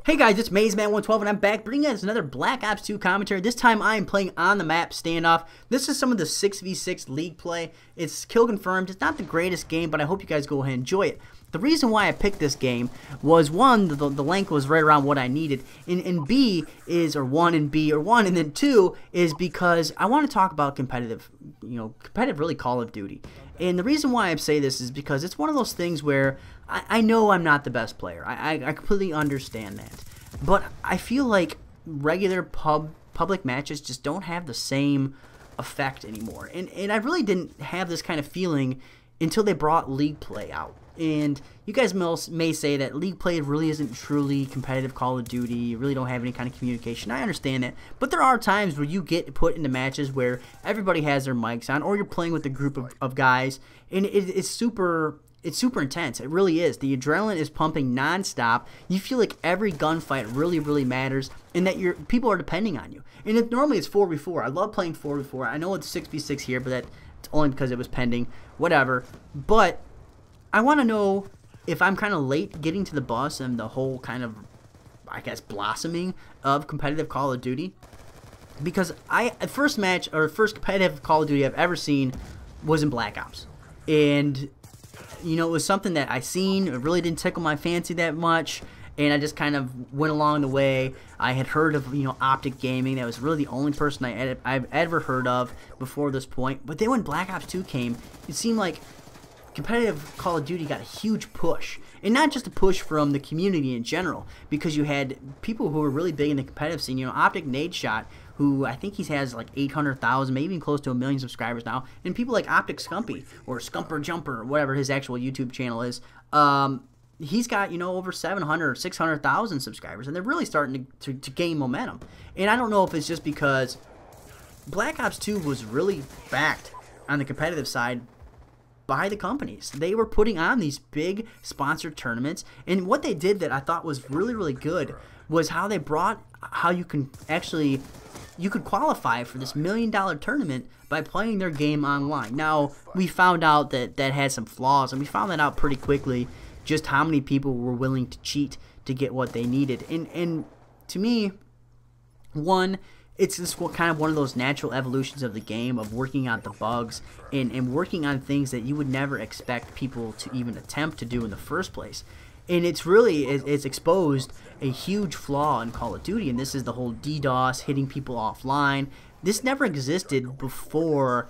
Hey guys, it's MazeMan112 and I'm back bringing us another Black Ops 2 commentary. This time I am playing on the map Standoff. This is some of the 6v6 league play. It's kill confirmed. It's not the greatest game, but I hope you guys go ahead and enjoy it. The reason why I picked this game was, one, the length was right around what I needed, and B is, or one, and B, or one, and then two is because I want to talk about competitive, competitive really Call of Duty. And the reason why I say this is because it's one of those things where I know I'm not the best player. I completely understand that. But I feel like regular public matches just don't have the same effect anymore. And I really didn't have this kind of feeling until they brought League Play out. And you guys may say that League Play really isn't truly competitive Call of Duty. You really don't have any kind of communication. I understand that. But there are times where you get put into matches where everybody has their mics on, or you're playing with a group of guys, and it's super intense. It really is. The adrenaline is pumping nonstop. You feel like every gunfight really matters, and that people are depending on you. And normally it's 4v4. I love playing 4v4. I know it's 6v6 here, but that's only because it was pending. Whatever. But I want to know if I'm kind of late getting to the bus and the whole kind of, I guess, blossoming of competitive Call of Duty. Because first competitive Call of Duty I've ever seen was in Black Ops. And it was something that I seen. It really didn't tickle my fancy that much, and I just kind of went along the way. I had heard of Optic Gaming. That was really the only person I've ever heard of before this point. But then when Black Ops 2 came, it seemed like competitive Call of Duty got a huge push, and not just a push from the community in general, because you had people who were really big in the competitive scene. Optic Nadeshot, who I think he has like 800,000, maybe even close to 1 million subscribers now, and people like Optic Scumpy or Scumper Jumper, or whatever his actual YouTube channel is. He's got over 700 or 600,000 subscribers, and they're really starting to gain momentum. And I don't know if it's just because Black Ops 2 was really backed on the competitive side by the companies. They were putting on these big sponsored tournaments, and what they did that I thought was really good was how they brought how you could qualify for this $1 million tournament by playing their game online. Now, we found out that had some flaws, and we found that out pretty quickly, just how many people were willing to cheat to get what they needed. And to me, one, it's just kind of one of those natural evolutions of the game, of working out the bugs and working on things that you would never expect people to even attempt to do in the first place. And it's exposed a huge flaw in Call of Duty, and this is the whole DDoS, hitting people offline. This never existed before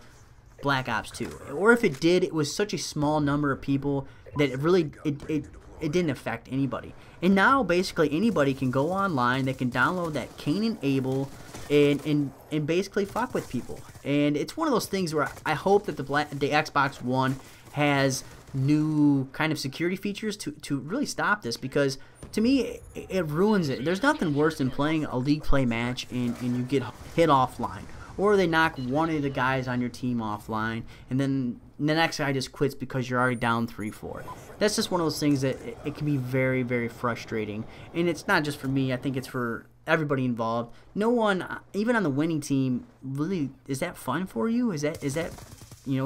Black Ops 2. Or if it did, it was such a small number of people that it didn't affect anybody. And now basically anybody can go online, they can download that Cain and Abel and basically fuck with people. And it's one of those things where I hope that the Xbox One has new kind of security features to really stop this, because to me it ruins it. There's nothing worse than playing a league play match and you get hit offline, or they knock one of the guys on your team offline, and then the next guy just quits because you're already down 3-4. That's just one of those things that it can be very frustrating. And it's not just for me. I think it's for everybody involved. No one, even on the winning team, really, is that fun for you? Is that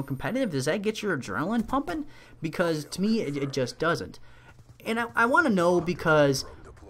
competitive? Does that get your adrenaline pumping? Because to me, it just doesn't. And I want to know, because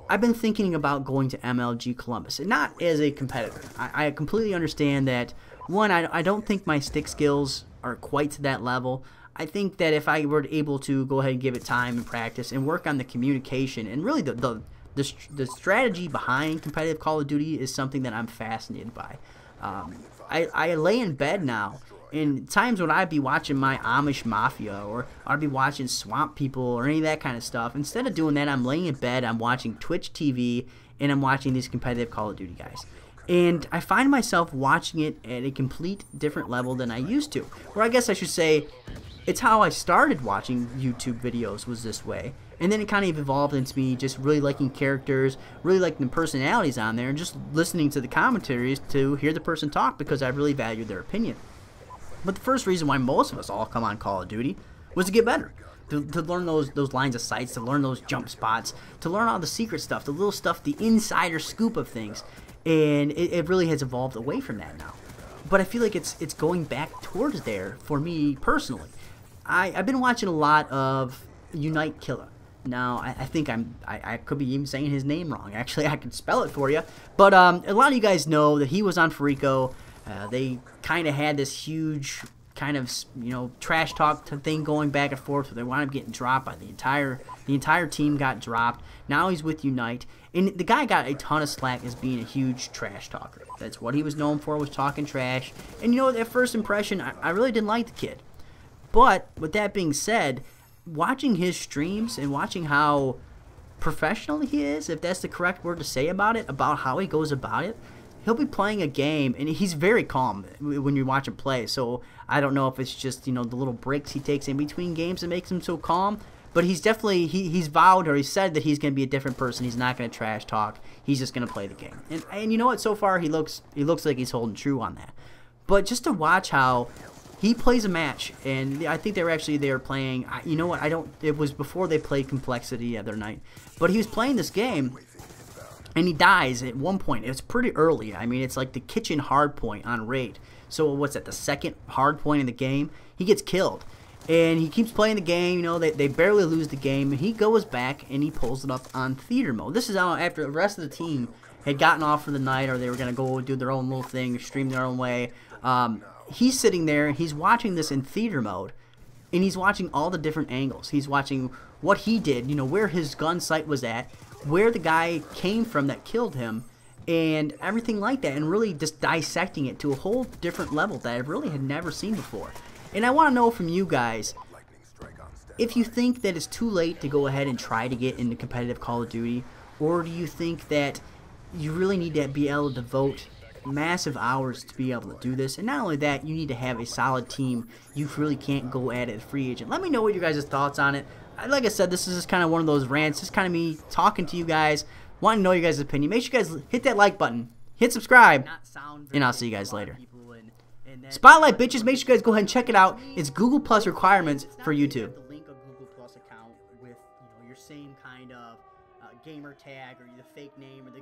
I've been thinking about going to MLG Columbus, and not as a competitor. I completely understand that, one, I don't think my stick skills are quite to that level. I think that if I were able to go ahead and give it time and practice and work on the communication and really the strategy behind competitive Call of Duty is something that I'm fascinated by. I lay in bed now, in times when I'd be watching my Amish Mafia, or I'd be watching Swamp People, or any of that kind of stuff. Instead of doing that, I'm laying in bed, I'm watching Twitch TV, and I'm watching these competitive Call of Duty guys. And I find myself watching it at a complete different level than I used to. Or I guess I should say, it's how I started watching YouTube videos, was this way. And then it kind of evolved into me just really liking characters, really liking the personalities on there, and just listening to the commentaries to hear the person talk, because I really value their opinion. But the first reason why most of us all come on Call of Duty was to get better. To learn those lines of sights, to learn those jump spots, to learn all the secret stuff, the little stuff, the insider scoop of things. And it really has evolved away from that now. But I feel like it's going back towards there for me personally. I've been watching a lot of Unite Killer. Now, I think I could be even saying his name wrong. Actually, I could spell it for you. But a lot of you guys know that he was on Frico. They kind of had this huge kind of, trash talk thing going back and forth, where they wound up getting dropped by the entire team got dropped. Now he's with Unite, and the guy got a ton of slack as being a huge trash talker. That's what he was known for, was talking trash. And at first impression, I really didn't like the kid. But with that being said, watching his streams and watching how professional he is, if that's the correct word to say about it, about how he goes about it, he'll be playing a game, and he's very calm when you watch him play. So I don't know if it's just, the little breaks he takes in between games that makes him so calm. But he's definitely, he's vowed, or he said that he's going to be a different person. He's not going to trash talk. He's just going to play the game. And you know what? So far, he looks like he's holding true on that. But just to watch how he plays a match, and I think they were playing, you know what? It was before they played Complexity the other night. But he was playing this game, and he dies at one point. It's pretty early. I mean, it's like the kitchen hard point on raid. So what's that, the second hard point in the game? He gets killed. And he keeps playing the game. They barely lose the game. And he goes back and he pulls it up on theater mode. This is after the rest of the team had gotten off for the night, or they were going to go do their own little thing, stream their own way. He's sitting there, he's watching this in theater mode. And he's watching all the different angles. He's watching what he did, where his gun sight was at, where the guy came from that killed him, and everything like that, and really just dissecting it to a whole different level that I really had never seen before. And I want to know from you guys, if you think that it's too late to go ahead and try to get into competitive Call of Duty, or do you think that you really need to be able to devote massive hours to be able to do this? And not only that, you need to have a solid team. You really can't go at it as a free agent. Let me know what your guys' thoughts on it. Like I said, this is just kind of one of those rants. Just kind of me talking to you guys, wanting to know your guys' opinion. Make sure you guys hit that like button, hit subscribe, and I'll see you guys later. Spotlight, bitches. Make sure you guys go ahead and check it out. It's Google Plus requirements for YouTube. The link of Google Plus account with your same kind of gamer tag, or the fake name, or the